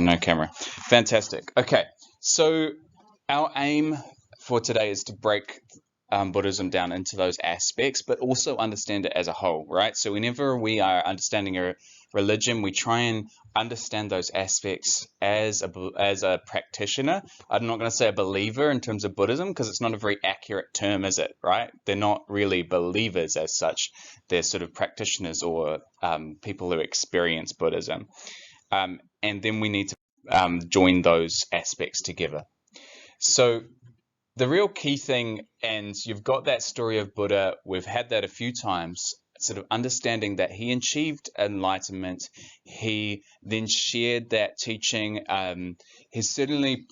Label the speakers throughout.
Speaker 1: And no camera. Fantastic. Okay, so our aim for today is to break Buddhism down into those aspects, but also understand it as a whole, right? So whenever we are understanding a religion, we try and understand those aspects as a practitioner. I'm not going to say a believer in terms of Buddhism because it's not a very accurate term, is it? Right? They're not really believers as such. They're sort of practitioners or people who experience Buddhism. And then we need to join those aspects together. So the real key thing, and you've got that story of Buddha, we've had that a few times, sort of understanding that he achieved enlightenment. He then shared that teaching. He's certainly,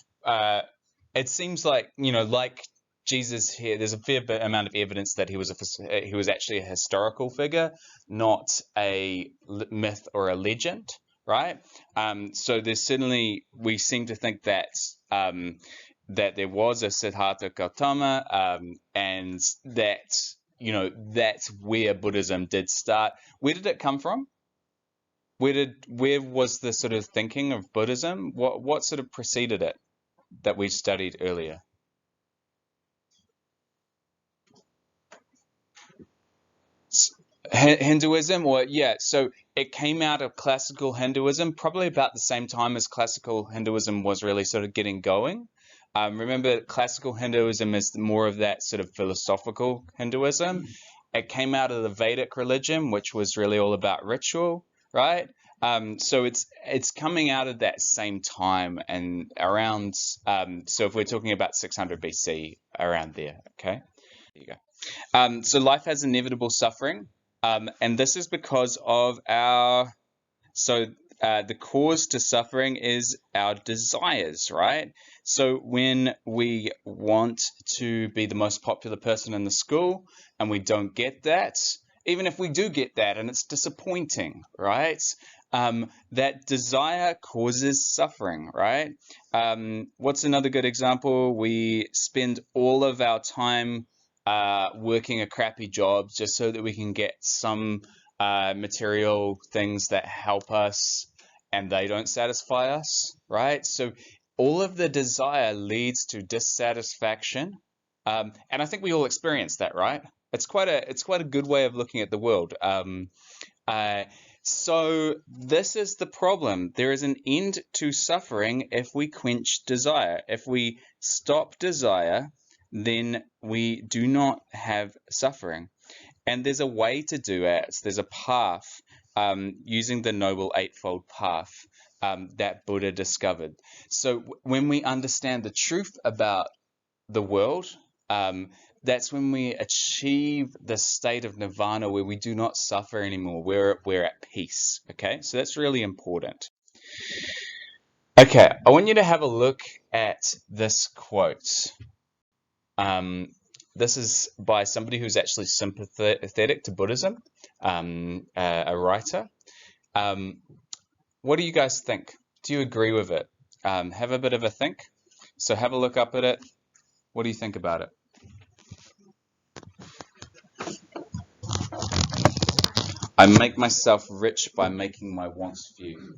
Speaker 1: it seems like, like Jesus here, there's a fair bit amount of evidence that he was actually a historical figure, not a myth or a legend, right? So there's certainly, we seem to think that that there was a Siddhartha Gautama, and that that's where Buddhism did start. Where did it come from? Where was the sort of thinking of Buddhism? What sort of preceded it that we studied earlier? Hinduism, or yeah, so it came out of classical Hinduism probably about the same time as classical Hinduism was really sort of getting going. Remember, classical Hinduism is more of that sort of philosophical Hinduism. It came out of the Vedic religion, which was really all about ritual, right? So it's coming out of that same time and around. So if we're talking about 600 BC, around there, okay? There you go. So life has inevitable suffering, and this is because of our. So the cause to suffering is our desires, right? So when we want to be the most popular person in the school and we don't get that, even if we do get that and it's disappointing, right? That desire causes suffering, right? What's another good example? We spend all of our time working a crappy job just so that we can get some material things that help us and they don't satisfy us, right? So all of the desire leads to dissatisfaction, and I think we all experience that, right? It's quite a good way of looking at the world. Uh, so this is the problem. There is an end to suffering if we quench desire. If we stop desire, then we do not have suffering. And there's a way to do it. There's a path using the Noble Eightfold Path that Buddha discovered. So when we understand the truth about the world, that's when we achieve the state of nirvana where we do not suffer anymore. We're at peace. Okay, so that's really important. Okay, I want you to have a look at this quote. This is by somebody who's actually sympathetic to Buddhism, a writer. What do you guys think? Do you agree with it? Have a bit of a think. So have a look up at it. What do you think about it? I make myself rich by making my wants few.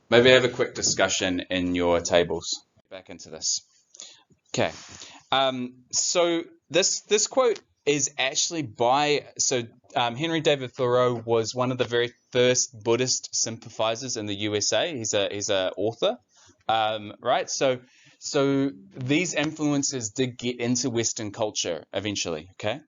Speaker 1: Maybe have a quick discussion in your tables. Back into this. Okay. So this quote is actually by Henry David Thoreau was one of the very first Buddhist sympathizers in the USA. He's a author, right? So these influences did get into Western culture eventually. Okay.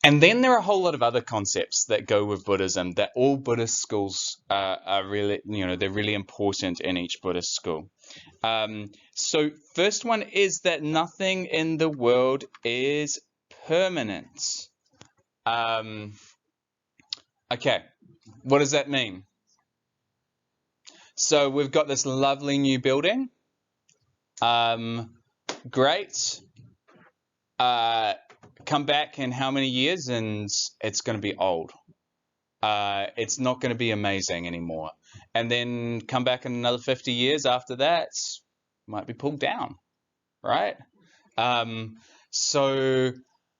Speaker 1: And then there are a whole lot of other concepts that go with Buddhism that all Buddhist schools are really, they're really important in each Buddhist school. So first one is that nothing in the world is permanent. Okay, what does that mean? So we've got this lovely new building. Great. Come back in how many years and it's going to be old. It's not going to be amazing anymore. And then come back in another 50 years after that, might be pulled down, right? So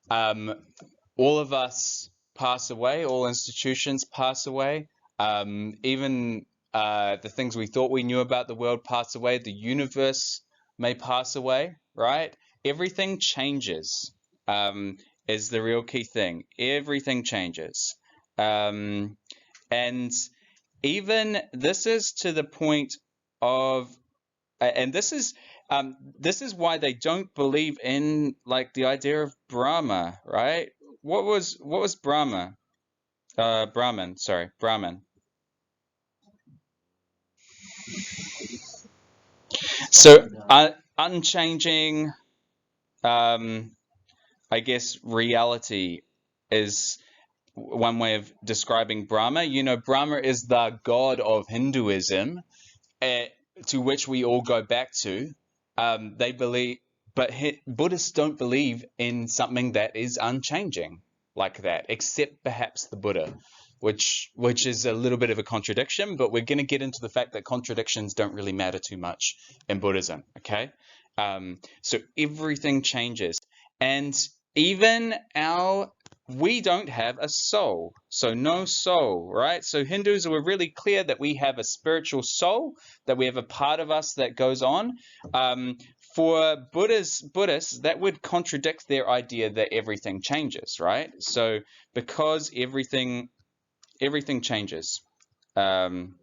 Speaker 1: all of us pass away, all institutions pass away, even the things we thought we knew about the world pass away, the universe may pass away, right? Everything changes, is the real key thing. Everything changes. And even this is to the point of, and this is why they don't believe in like the idea of Brahma, right? What was Brahma? Brahman, sorry, Brahman. So unchanging, I guess reality is one way of describing Brahma. Brahma is the god of Hinduism, uh, to which we all go back to. They believe, but Buddhists don't believe in something that is unchanging like that, except perhaps the Buddha, which is a little bit of a contradiction. But we're going to get into the fact that contradictions don't really matter too much in Buddhism. Okay, so everything changes, and even we don't have a soul, so no soul, right? So Hindus were really clear that we have a spiritual soul, that we have a part of us that goes on. For Buddhists, that would contradict their idea that everything changes, right? So because everything changes, and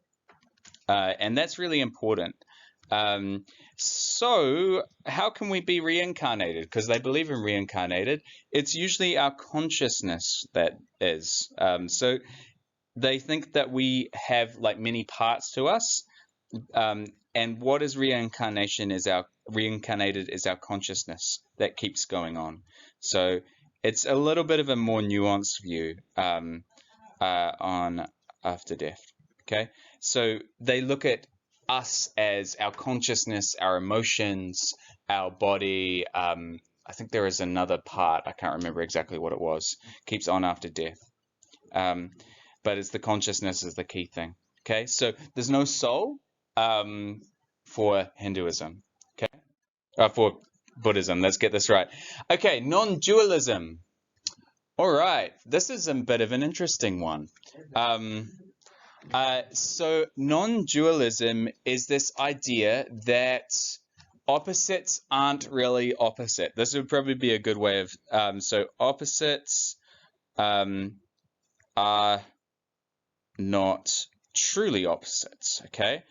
Speaker 1: that's really important. So how can we be reincarnated? Because they believe in reincarnated. It's usually our consciousness that is. So they think that we have like many parts to us. And what is reincarnation is reincarnated is our consciousness that keeps going on. So it's a little bit of a more nuanced view on after death. Okay, so they look at us as our consciousness, our emotions, our body. I think there is another part, I can't remember exactly what it was, keeps on after death. But it's the consciousness is the key thing. Okay, so there's no soul for Hinduism. Okay, for Buddhism. Let's get this right. Okay, non-dualism. All right, this is a bit of an interesting one. So non-dualism is this idea that opposites aren't really opposite. This would probably be a good way of, so opposites are not truly opposites, okay?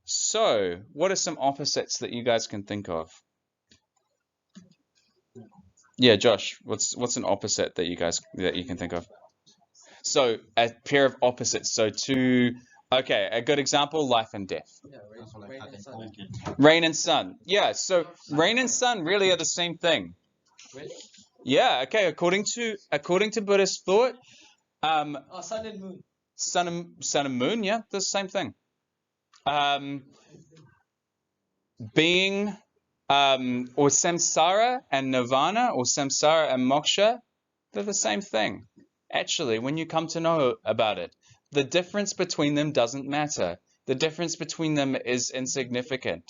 Speaker 1: So what are some opposites that you guys can think of? Yeah, Josh, what's an opposite that you can think of? So a pair of opposites. So okay, a good example, life and death. Rain and sun. Yeah, so rain and sun really are the same thing. Yeah, okay, according to Buddhist thought, sun and moon. Sun and moon, yeah, they're the same thing. Being or samsara and nirvana, or samsara and moksha, they're the same thing. Actually, when you come to know about it, the difference between them doesn't matter. The difference between them is insignificant.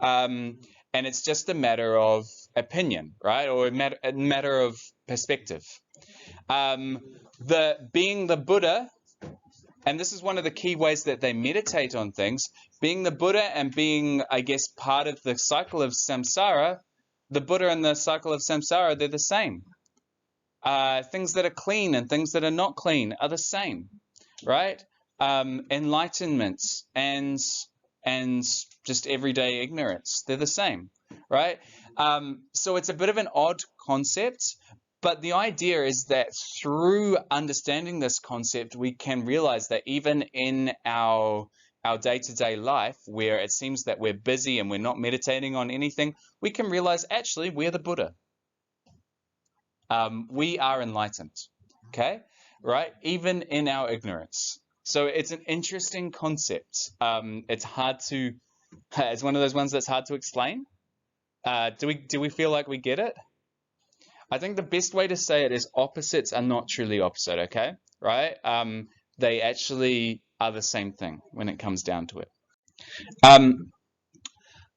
Speaker 1: And it's just a matter of opinion, right? Or a matter of perspective. Being the Buddha, and this is one of the key ways that they meditate on things, being the Buddha and being, I guess, part of the cycle of samsara, the Buddha and the cycle of samsara, they're the same. Things that are clean and things that are not clean are the same, right? Enlightenment and just everyday ignorance, they're the same, right? So it's a bit of an odd concept, But the idea is that through understanding this concept, we can realize that even in our day-to-day life, where it seems that we're busy and we're not meditating on anything, we can realize actually we're the Buddha. We are enlightened, okay? Right? Even in our ignorance. So it's an interesting concept. It's hard to, it's one of those ones that's hard to explain. Do we feel like we get it? I think the best way to say it is opposites are not truly opposite, okay? Right? They actually are the same thing when it comes down to it. Um,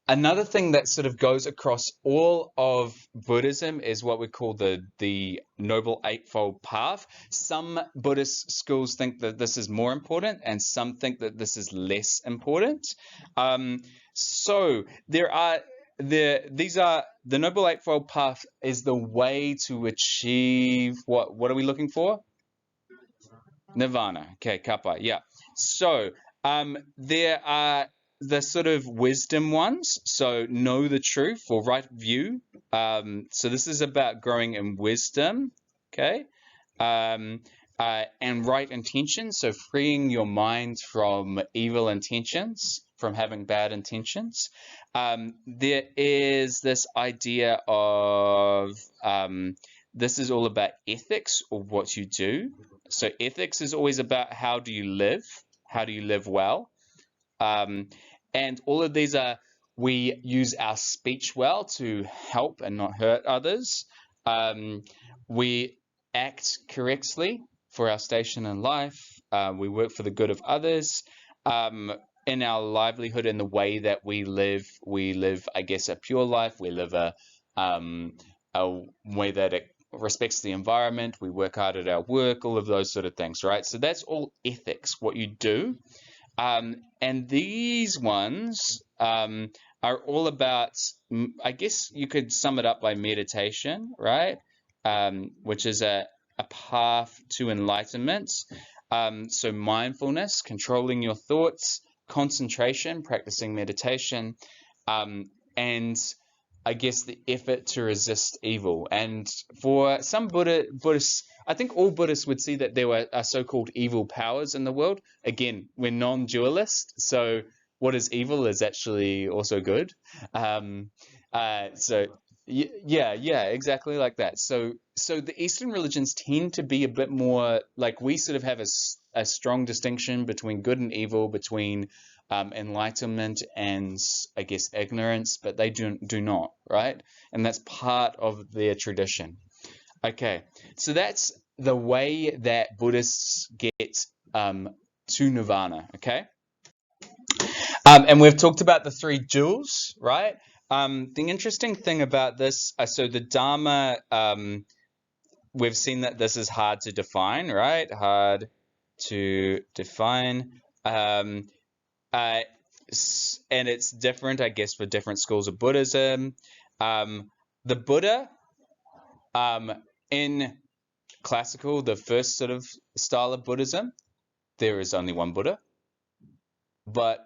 Speaker 1: Another thing that sort of goes across all of Buddhism is what we call the Noble Eightfold Path. Some Buddhist schools think that this is more important, and some think that this is less important. So there are these are the Noble Eightfold Path is the way to achieve what are we looking for? Nirvana. Okay, kappa. Yeah. So there are the sort of wisdom ones. So know the truth or right view. So this is about growing in wisdom. Okay. Um, and right intentions. So freeing your mind from evil intentions, from having bad intentions. There is this idea of this is all about ethics or what you do. So ethics is always about how do you live well, and all of these are we use our speech well to help and not hurt others. We act correctly for our station in life. We work for the good of others. In our livelihood, in the way that we live, I guess, a pure life. We live a way that it respects the environment. We work hard at our work, all of those sort of things, right? So that's all ethics, what you do. And these ones are all about, I guess you could sum it up by meditation, right? Which is a path to enlightenment. So mindfulness, controlling your thoughts, concentration, practicing meditation, and I guess the effort to resist evil. And for some Buddhists, I think all Buddhists would see that there are so-called evil powers in the world. Again, we're non-dualist, so what is evil is actually also good. Um, so yeah, exactly like that. So the Eastern religions tend to be a bit more like we sort of have a strong distinction between good and evil, between enlightenment and I guess ignorance, but they do not, right? And that's part of their tradition. Okay, so that's the way that Buddhists get to nirvana. Okay, and we've talked about the three jewels, right? The interesting thing about this, so the Dharma, we've seen that this is hard to define, right? Hard to define. Uh, and it's different, I guess, for different schools of Buddhism. The Buddha, in classical, the first sort of style of Buddhism, there is only one Buddha. But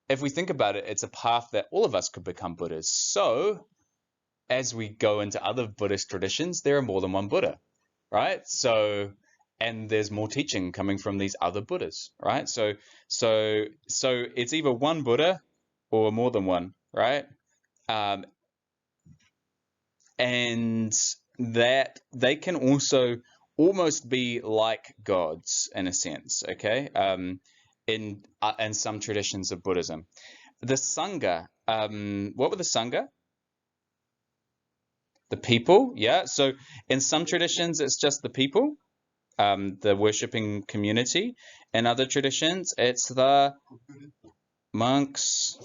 Speaker 1: if we think about it, it's a path that all of us could become Buddhas. So as we go into other Buddhist traditions, there are more than one Buddha, right? So, and there's more teaching coming from these other Buddhas, right? So it's either one Buddha or more than one, right? And that they can also almost be like gods in a sense, okay? In some traditions of Buddhism, the Sangha. What were the Sangha? The people, yeah. So in some traditions, it's just the people, the worshipping community. In other traditions, it's the monks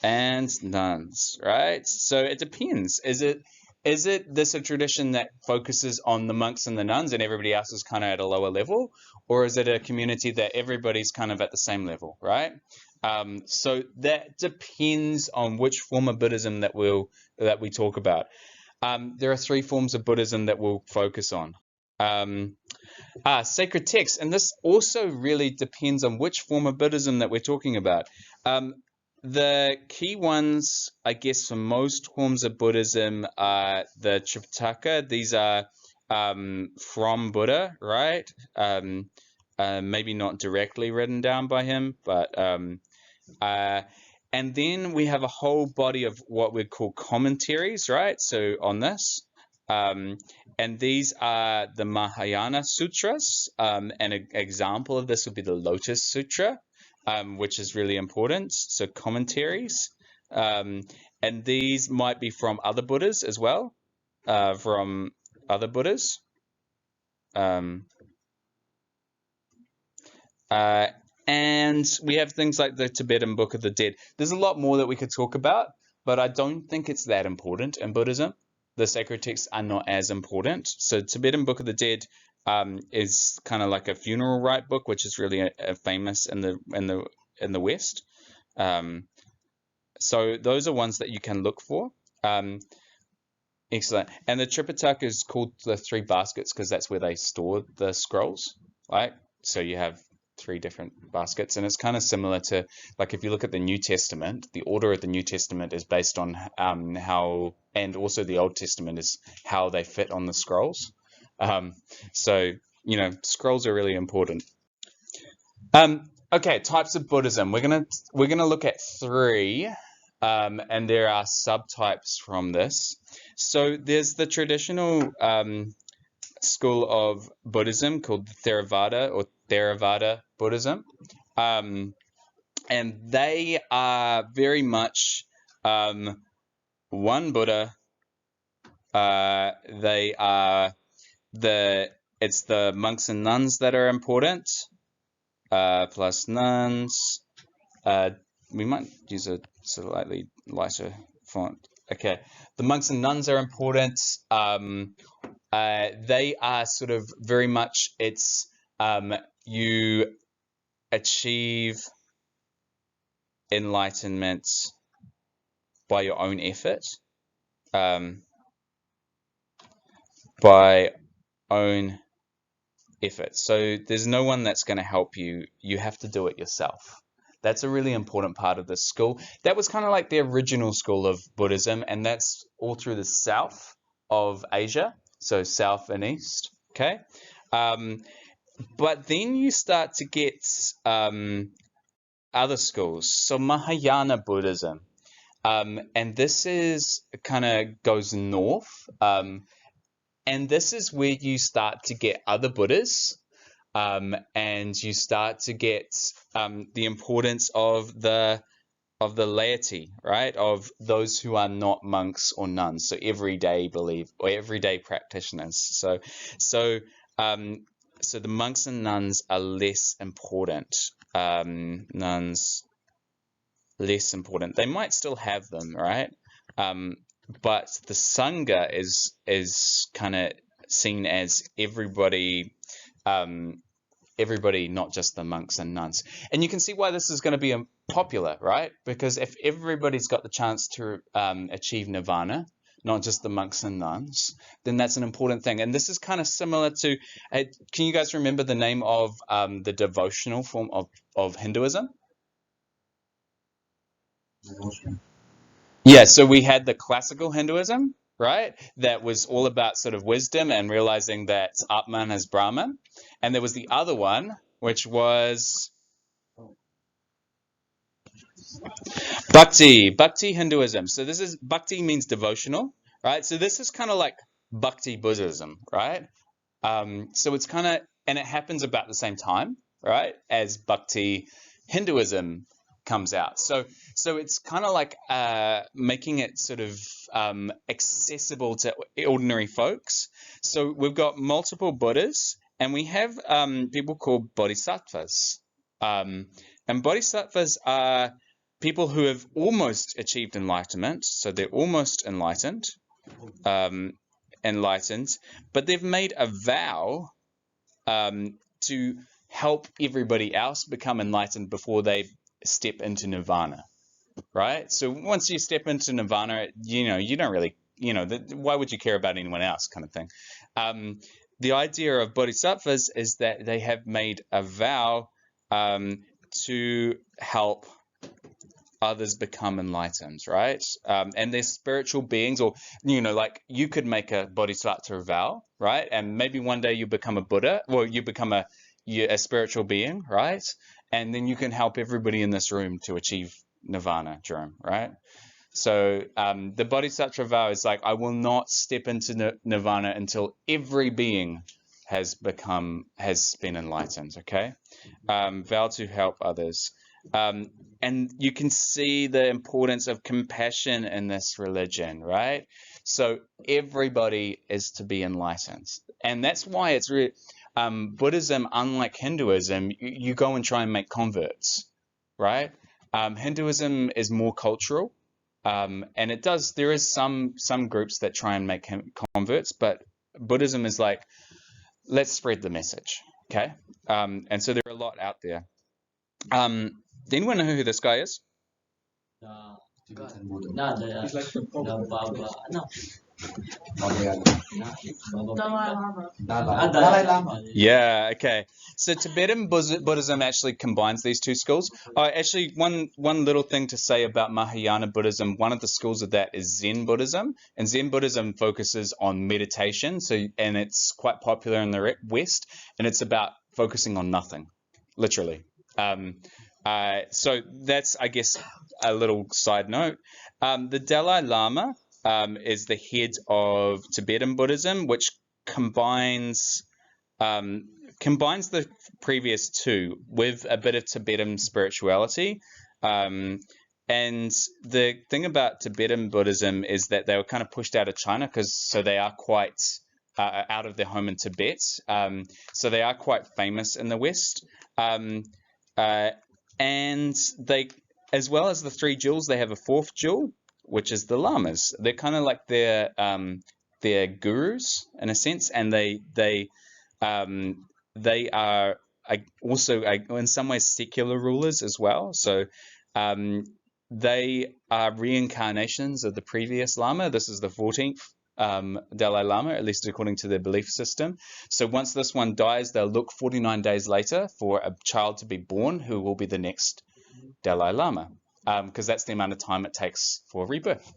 Speaker 1: and nuns, right? So it depends. Is it this a tradition that focuses on the monks and the nuns and everybody else is kind of at a lower level? Or is it a community that everybody's kind of at the same level, right? So that depends on which form of Buddhism that we talk about. There are three forms of Buddhism that we'll focus on. Sacred texts, and this also really depends on which form of Buddhism that we're talking about. the key ones, I guess, for most forms of Buddhism are the Tripitaka. These are from Buddha, right? Maybe not directly written down by him, but uh, and then we have a whole body of what we'd call commentaries, right? So on this, um, and these are the Mahayana Sutras. And an example of this would be the Lotus Sutra, which is really important. So commentaries, um, and these might be from other Buddhas as well, from other Buddhas. Um, Uh, and we have things like the Tibetan Book of the Dead. There's a lot more that we could talk about, but I don't think it's that important in Buddhism. The sacred texts are not as important. So Tibetan Book of the Dead is kind of like a funeral rite book, which is really famous in the West. Um, so those are ones that you can look for. Um, Excellent. And the Tripitaka is called the three baskets because that's where they store the scrolls, right? So you have three different baskets, and it's kind of similar to, like, if you look at the New Testament, the order of the New Testament is based on how, and also the Old Testament is how they fit on the scrolls. So, scrolls are really important. Okay, types of Buddhism. We're gonna look at three, and there are subtypes from this. So there's the traditional school of Buddhism called Theravada or Theravada Buddhism, um, and they are very much one Buddha. They are it's the monks and nuns that are important. Plus nuns. We might use a slightly lighter font. Okay, the monks and nuns are important. They are sort of very much you achieve enlightenment by your own effort, by own effort. So there's no one that's going to help you. You have to do it yourself. That's a really important part of this school. That was kind of like the original school of Buddhism, and that's all through the south of Asia, so south and east. Okay, but then you start to get other schools. So Mahayana Buddhism, and this is kind of goes north, and this is where you start to get other Buddhas. And you start to get the importance of the laity, right? Of those who are not monks or nuns, so everyday or everyday practitioners. So the monks and nuns are less important. Nuns less important. They might still have them, right? But the sangha is kind of seen as everybody. Everybody, not just the monks and nuns. And you can see why this is going to be popular, right? Because if everybody's got the chance to achieve nirvana, not just the monks and nuns, then that's an important thing. And this is kind of similar to, can you guys remember the name of the devotional form of Hinduism? Yeah, so we had the classical Hinduism, right? That was all about sort of wisdom and realizing that Atman is Brahman. And there was the other one, which was Bhakti Hinduism. So this is Bhakti means devotional, right? So this is kind of like Bhakti Buddhism, right? So it's kind of, and it happens about the same time, right, as Bhakti Hinduism comes out. So it's kind of like making it sort of accessible to ordinary folks. So we've got multiple Buddhas, and we have people called bodhisattvas. And bodhisattvas are people who have almost achieved enlightenment, so they're almost enlightened, but they've made a vow to help everybody else become enlightened before they step into nirvana, right? So once you step into nirvana, you don't really, why would you care about anyone else, kind of thing. The idea of bodhisattvas is that they have made a vow to help others become enlightened, right? And they're spiritual beings, or like you could make a bodhisattva vow, right? And maybe one day you become a Buddha, or you become a spiritual being, right? And then you can help everybody in this room to achieve nirvana, Jerome, right? So the bodhisattva vow is like, I will not step into nirvana until every being has been enlightened. Okay, vow to help others. And you can see the importance of compassion in this religion, right? So everybody is to be enlightened, and that's why it's really Buddhism, unlike Hinduism, you go and try and make converts, right? Hinduism is more cultural, and there is some groups that try and make converts, but Buddhism is like, let's spread the message, okay? And so there are a lot out there. Do anyone know who this guy is? He's like Dalai Lama. Yeah, okay. So Tibetan Buddhism actually combines these two schools. Actually, one little thing to say about Mahayana Buddhism, one of the schools of that is Zen Buddhism, and Zen Buddhism focuses on meditation. And it's quite popular in the West, and it's about focusing on nothing, literally. So that's, I guess, a little side note. The Dalai Lama is the head of Tibetan Buddhism, which combines the previous two with a bit of Tibetan spirituality. And the thing about Tibetan Buddhism is that they were kind of pushed out of China so they are quite out of their home in Tibet. So they are quite famous in the West. And they, as well as the three jewels, they have a fourth jewel, which is the lamas. They're kind of like their gurus in a sense, and they are also in some ways secular rulers as well. So they are reincarnations of the previous lama. This is the 14th Dalai Lama, at least according to their belief system. So once this one dies, they'll look 49 days later for a child to be born who will be the next Dalai Lama, because that's the amount of time it takes for rebirth.